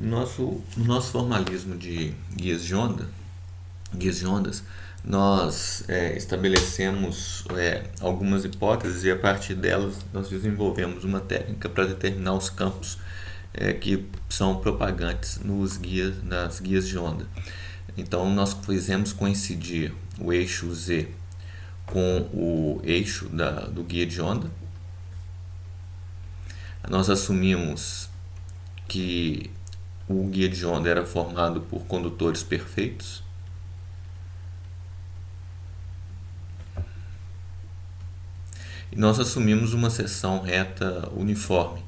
No nosso formalismo de guias de ondas, nós estabelecemos algumas hipóteses e a partir delas nós desenvolvemos uma técnica para determinar os campos que são propagantes nas guias de onda. Então nós fizemos coincidir o eixo Z com o eixo do guia de onda. Nós assumimos que o guia de onda era formado por condutores perfeitos. E nós assumimos uma seção reta uniforme.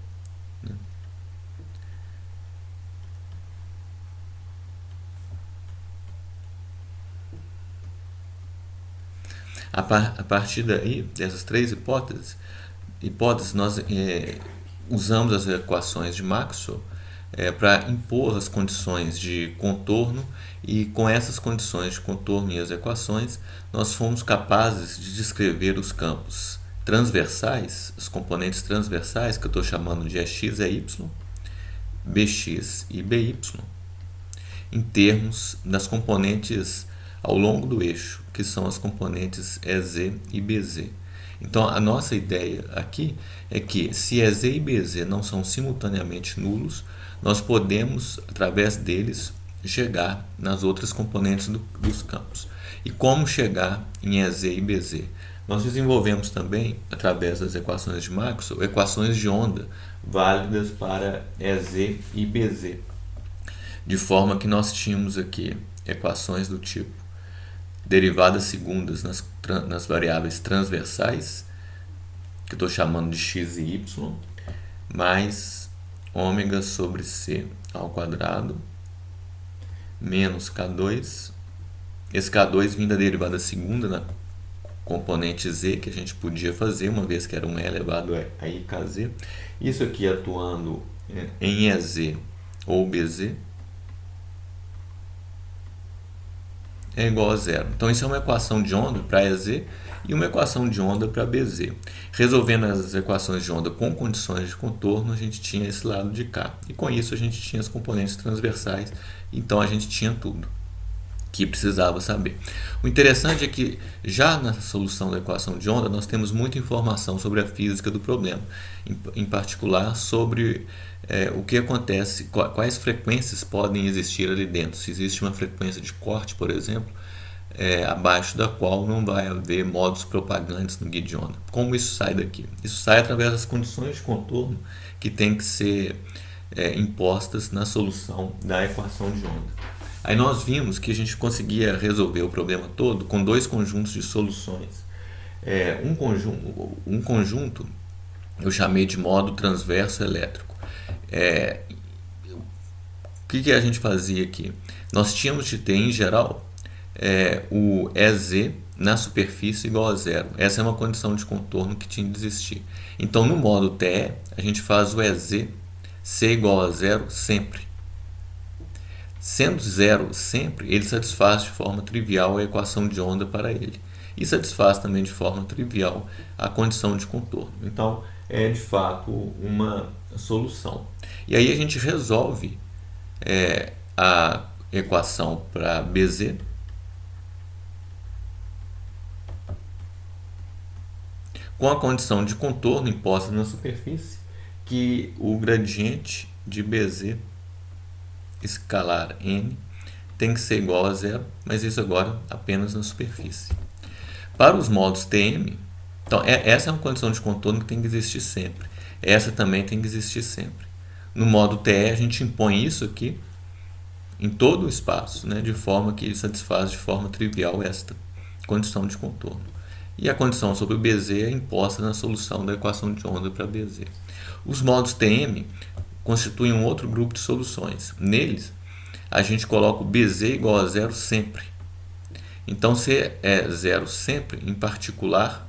A partir daí, dessas três hipóteses nós usamos as equações de Maxwell para impor as condições de contorno, e com essas condições de contorno e as equações nós fomos capazes de descrever os campos transversais, os componentes transversais, que eu estou chamando de EX, EY, BX e BY, em termos das componentes ao longo do eixo, que são as componentes EZ e BZ. Então a nossa ideia aqui é que se EZ e BZ não são simultaneamente nulos, nós podemos, através deles, chegar nas outras componentes dos campos. E como chegar em EZ e BZ? Nós desenvolvemos também, através das equações de Maxwell, equações de onda válidas para EZ e BZ. De forma que nós tínhamos aqui equações do tipo derivadas segundas nas variáveis transversais, que eu estou chamando de x e y, mais ômega sobre c ao quadrado, menos K2. Esse K2 vindo da derivada segunda na componente z, que a gente podia fazer, uma vez que era um e elevado a ikz. Isso aqui atuando em EZ ou BZ é igual a zero. Então isso é uma equação de onda para EZ e uma equação de onda para BZ. Resolvendo as equações de onda com condições de contorno, a gente tinha esse lado de cá. E com isso a gente tinha as componentes transversais, então a gente tinha tudo que precisava saber. O interessante é que já na solução da equação de onda nós temos muita informação sobre a física do problema, em particular sobre o que acontece, quais frequências podem existir ali dentro. Se existe uma frequência de corte, por exemplo, abaixo da qual não vai haver modos propagantes no guia de onda. Como isso sai daqui? Isso sai através das condições de contorno que tem que ser impostas na solução da equação de onda. Aí nós vimos que a gente conseguia resolver o problema todo com dois conjuntos de soluções. Um conjunto eu chamei de modo transverso elétrico. O que a gente fazia aqui? Nós tínhamos de ter, em geral, o EZ na superfície igual a zero. Essa é uma condição de contorno que tinha de existir. Então, no modo TE, a gente faz o EZ ser igual a zero sempre. Sendo zero sempre, ele satisfaz de forma trivial a equação de onda para ele. E satisfaz também de forma trivial a condição de contorno. Então, é de fato uma solução. E aí a gente resolve a equação para BZ com a condição de contorno imposta na superfície, que o gradiente de BZ escalar n tem que ser igual a zero, mas isso agora apenas na superfície. Para os modos TM, então essa é uma condição de contorno que tem que existir sempre. Essa também tem que existir sempre. No modo TE a gente impõe isso aqui em todo o espaço, né, de forma que ele satisfaz de forma trivial esta condição de contorno. E a condição sobre o BZ é imposta na solução da equação de onda para BZ. Os modos TM constituem um outro grupo de soluções. Neles, a gente coloca o BZ igual a zero sempre. Então, se é zero sempre, em particular,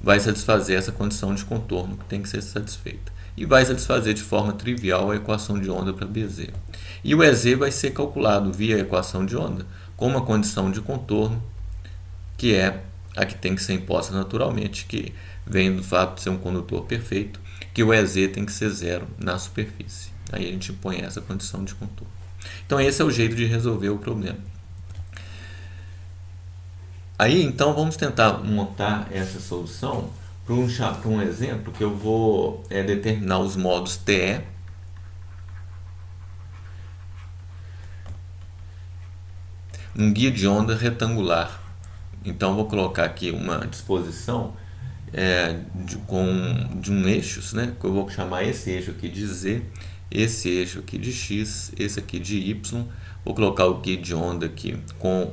vai satisfazer essa condição de contorno que tem que ser satisfeita. E vai satisfazer de forma trivial a equação de onda para BZ. E o EZ vai ser calculado via equação de onda com uma condição de contorno, que é a que tem que ser imposta naturalmente, que vem do fato de ser um condutor perfeito, que o EZ tem que ser zero na superfície. Aí a gente põe essa condição de contorno. Então esse é o jeito de resolver o problema. Aí então vamos tentar montar essa solução para um exemplo que eu vou determinar os modos TE um guia de onda retangular. Então vou colocar aqui uma disposição de um eixo, né, que eu vou chamar esse eixo aqui de Z, esse eixo aqui de X, esse aqui de Y. Vou colocar o guia de onda aqui com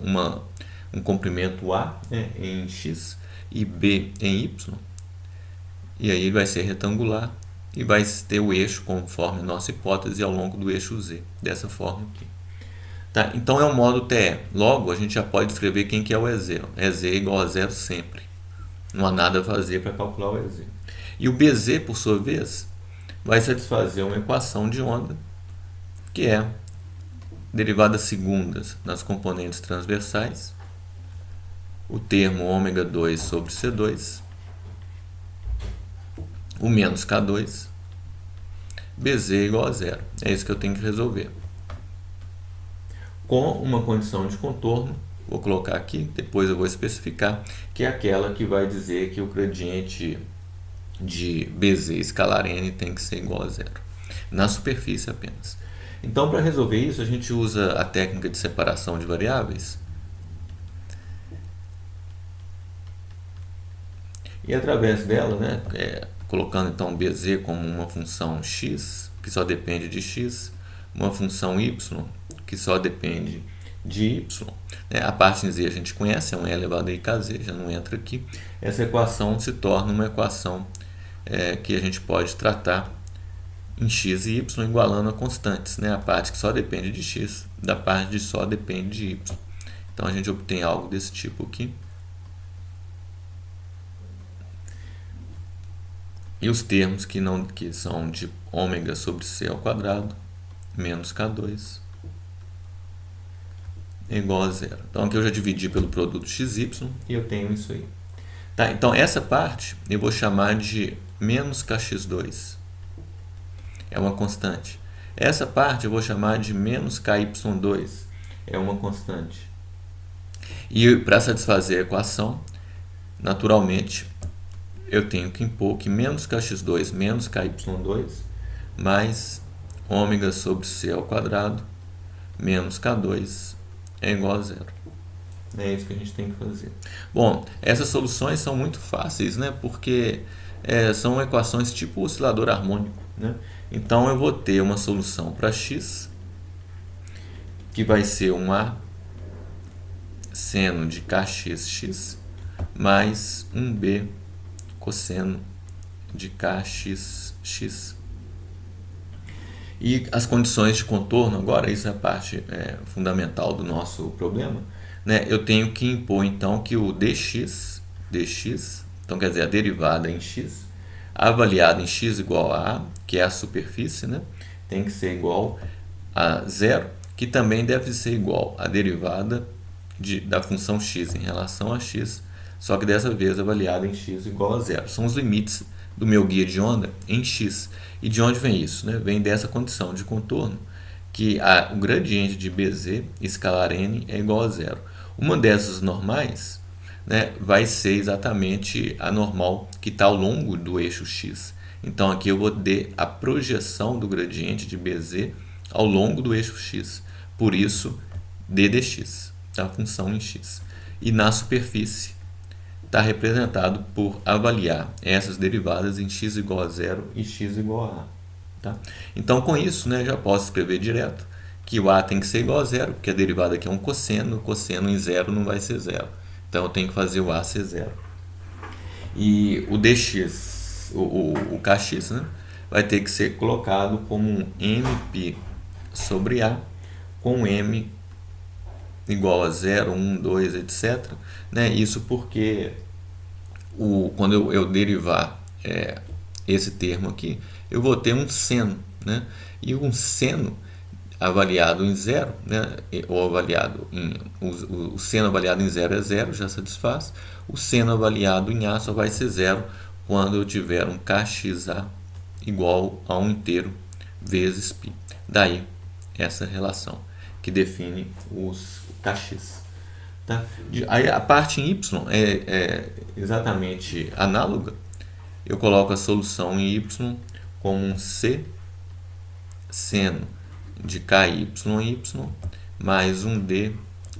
um comprimento A, né, em X e B em Y. E aí ele vai ser retangular e vai ter o eixo conforme a nossa hipótese ao longo do eixo Z, dessa forma aqui. Tá? Então é o modo TE. Logo, a gente já pode escrever quem que é o EZ. EZ é igual a zero sempre. Não há nada a fazer para calcular o EZ. E o BZ, por sua vez, vai satisfazer uma equação de onda, que é derivadas segundas nas componentes transversais, o termo ômega 2 sobre C2, o menos K2, BZ igual a zero. É isso que eu tenho que resolver. Com uma condição de contorno, vou colocar aqui, depois eu vou especificar, que é aquela que vai dizer que o gradiente de BZ escalar n tem que ser igual a zero, na superfície apenas. Então, para resolver isso, a gente usa a técnica de separação de variáveis. E através dela, né, colocando então BZ como uma função x, que só depende de x, uma função y, que só depende de y. A parte em z a gente conhece, é um e elevado a ikz, já não entra aqui. Essa equação se torna uma equação que a gente pode tratar em x e y igualando a constantes, né? A parte que só depende de x, da parte que só depende de y. Então a gente obtém algo desse tipo aqui. E os termos que são de ômega sobre c ao quadrado menos K2 é igual a zero. Então aqui eu já dividi pelo produto xy e eu tenho isso aí. Tá, então essa parte eu vou chamar de menos kx2. É uma constante. Essa parte eu vou chamar de menos ky2. É uma constante. E para satisfazer a equação, naturalmente, eu tenho que impor que menos kx2 menos ky2 mais ômega sobre c ao quadrado menos K2 é igual a zero. É isso que a gente tem que fazer. Bom, essas soluções são muito fáceis, né? Porque são equações tipo oscilador harmônico, né? Então eu vou ter uma solução para x, que vai ser um A seno de kxx mais um B cosseno de kxx. E as condições de contorno, agora, isso é a parte fundamental do nosso problema, né? Eu tenho que impor, então, que o dx, então quer dizer, a derivada em x, avaliada em x igual a, que é a superfície, né? Tem que ser igual a zero, que também deve ser igual à derivada da função x em relação a x, só que dessa vez avaliada em x igual a zero. São os limites do meu guia de onda em x. E de onde vem isso? Né? Vem dessa condição de contorno, que o gradiente de BZ escalar n é igual a zero. Uma dessas normais, né, vai ser exatamente a normal que está ao longo do eixo x. Então aqui eu vou ter a projeção do gradiente de BZ ao longo do eixo x. Por isso, d dx, a função em x. E na superfície, está representado por avaliar essas derivadas em x igual a zero e x igual a a. Tá? Então, com isso, né, já posso escrever direto que o a tem que ser igual a zero, porque a derivada aqui é um cosseno, cosseno em zero não vai ser zero. Então, eu tenho que fazer o a ser zero. E o dx, o kx, né, vai ter que ser colocado como um mπ sobre a, com m igual a 0, 1, 2, etc. Né? Isso porque quando eu derivar esse termo aqui, eu vou ter um seno. Né? E um seno avaliado em 0, né? Ou avaliado em... O seno avaliado em 0 é 0, já satisfaz. O seno avaliado em A só vai ser 0 quando eu tiver um kxa igual a um inteiro vezes π. Daí essa relação que define o kx. Tá? Aí a parte em y é exatamente análoga. Eu coloco a solução em y como um c seno de ky y mais um d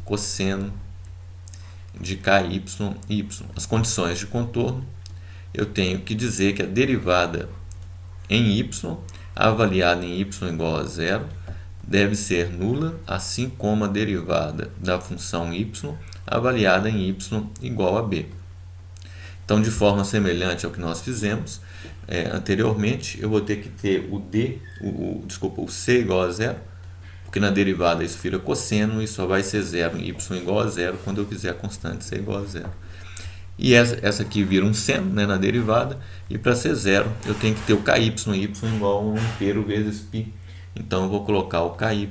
cosseno de ky y. As condições de contorno, eu tenho que dizer que a derivada em y, avaliada em y igual a zero, deve ser nula, assim como a derivada da função y, avaliada em y igual a b. Então, de forma semelhante ao que nós fizemos anteriormente, eu vou ter que ter o c igual a zero, porque na derivada isso vira cosseno e só vai ser zero em y igual a zero quando eu quiser a constante c igual a zero. E essa aqui vira um seno, né, na derivada, e para ser zero eu tenho que ter o ky y igual a um inteiro vezes π. Então eu vou colocar o ky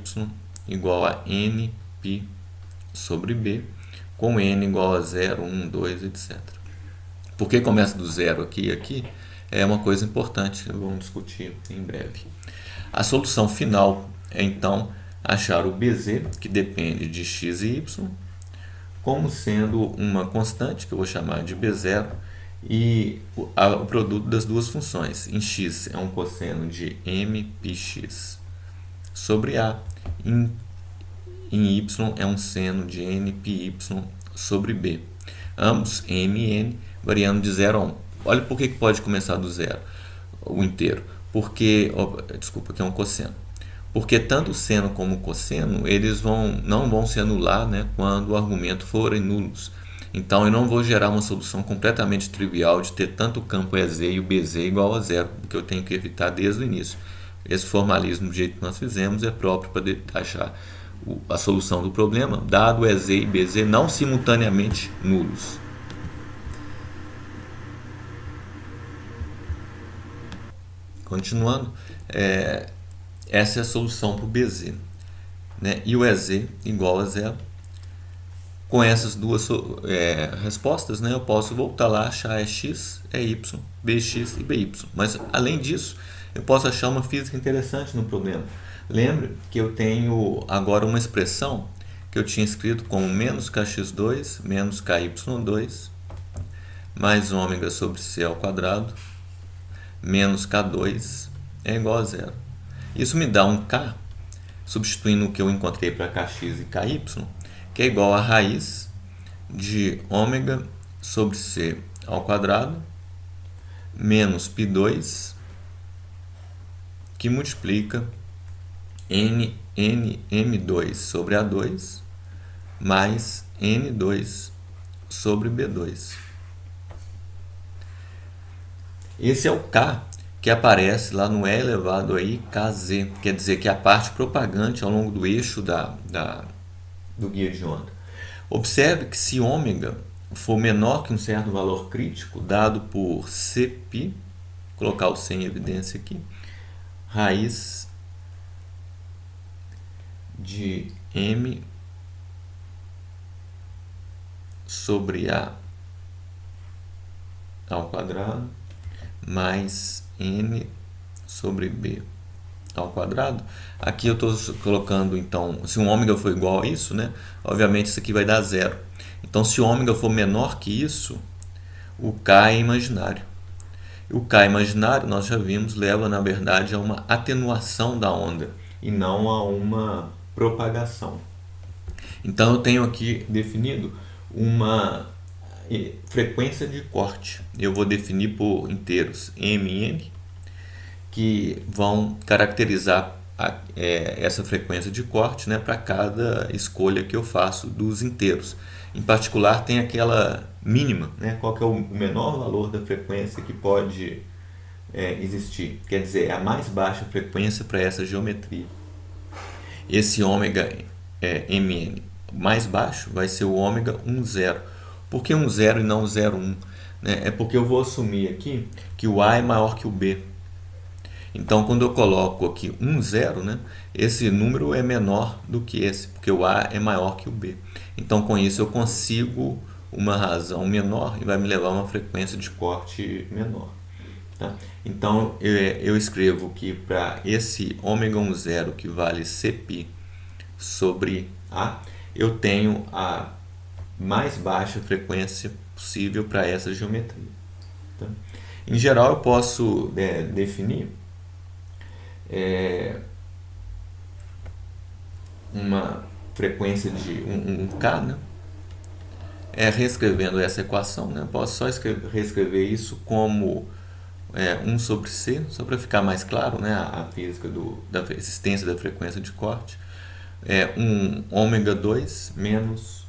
igual a nπ sobre b, com n igual a 0, 1, 2, etc. Por que começa do zero aqui e aqui? É uma coisa importante que vamos discutir em breve. A solução final é então achar o bz, que depende de x e y, como sendo uma constante, que eu vou chamar de b0, e o produto das duas funções. Em x é um cosseno de mπx sobre a, em y é um seno de nπy sobre b. Ambos m e n variando de 0 a 1. Olha por que pode começar do zero, o inteiro. Porque, desculpa, que é um cosseno. Porque tanto o seno como o cosseno, eles não vão se anular, né, quando o argumento forem nulos. Então, eu não vou gerar uma solução completamente trivial de ter tanto o campo EZ e o BZ igual a zero, que eu tenho que evitar desde o início. Esse formalismo, do jeito que nós fizemos, é próprio para achar a solução do problema, dado EZ e BZ não simultaneamente nulos. Continuando, essa é a solução para o BZ, né? E o EZ igual a zero. Com essas duas respostas, né, eu posso voltar lá, achar x, y, bx e by. Mas, além disso, eu posso achar uma física interessante no problema. Lembre que eu tenho agora uma expressão que eu tinha escrito como menos kx2 menos ky2 mais ômega sobre c ao quadrado menos K2 é igual a zero. Isso me dá um K, substituindo o que eu encontrei para Kx e Ky, que é igual a raiz de ômega sobre C ao quadrado menos π2, que multiplica m2 sobre A2 mais n2 sobre B2. Esse é o K que aparece lá no E elevado a I Kz, quer dizer que é a parte propagante ao longo do eixo do guia de onda. Observe que se ômega for menor que um certo valor crítico, dado por Cπ, vou colocar o C em evidência aqui, raiz de M sobre A ao quadrado mais n sobre b ao quadrado. Aqui eu estou colocando, então, se um ômega for igual a isso, né, obviamente isso aqui vai dar zero. Então, se o ômega for menor que isso, o k é imaginário. E o k imaginário, nós já vimos, leva, na verdade, a uma atenuação da onda e não a uma propagação. Então, eu tenho aqui definido uma frequência de corte. Eu vou definir por inteiros m e n, que vão caracterizar essa frequência de corte, né, para cada escolha que eu faço dos inteiros. Em particular, tem aquela mínima, né, qual que é o menor valor da frequência que pode existir. Quer dizer, é a mais baixa frequência para essa geometria. Esse ômega mn mais baixo vai ser o ômega 1, 0. Por que 1, 0 e não 0, 1? É porque eu vou assumir aqui que o A é maior que o B. Então, quando eu coloco aqui 1, 0, né, esse número é menor do que esse, porque o A é maior que o B. Então, com isso, eu consigo uma razão menor e vai me levar a uma frequência de corte menor. Tá? Então eu escrevo que para esse ômega 1 zero que vale Cπ sobre A, eu tenho a mais baixa frequência possível para essa geometria. Tá? Em geral, eu posso definir uma frequência de um K, né? Reescrevendo essa equação, né? Eu posso só reescrever isso como 1 sobre C, só para ficar mais claro, né? A física da existência da frequência de corte. Um ômega 2 menos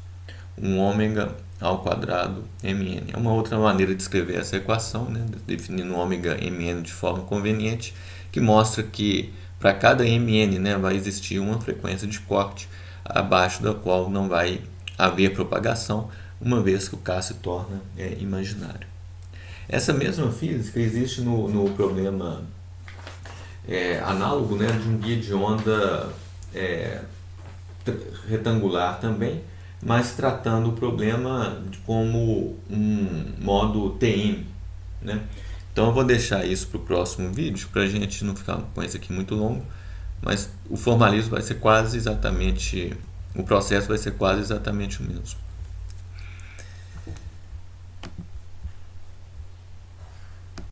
um ômega ao quadrado mn. É uma outra maneira de escrever essa equação, né? Definindo o ômega mn de forma conveniente, que mostra que para cada mn, né, vai existir uma frequência de corte abaixo da qual não vai haver propagação, uma vez que o K se torna imaginário. Essa mesma física existe no problema análogo, né, de um guia de onda retangular também, mas tratando o problema como um modo TM, né? Então eu vou deixar isso para o próximo vídeo, para a gente não ficar com isso aqui muito longo, mas o formalismo vai ser quase exatamente, o processo vai ser quase exatamente o mesmo.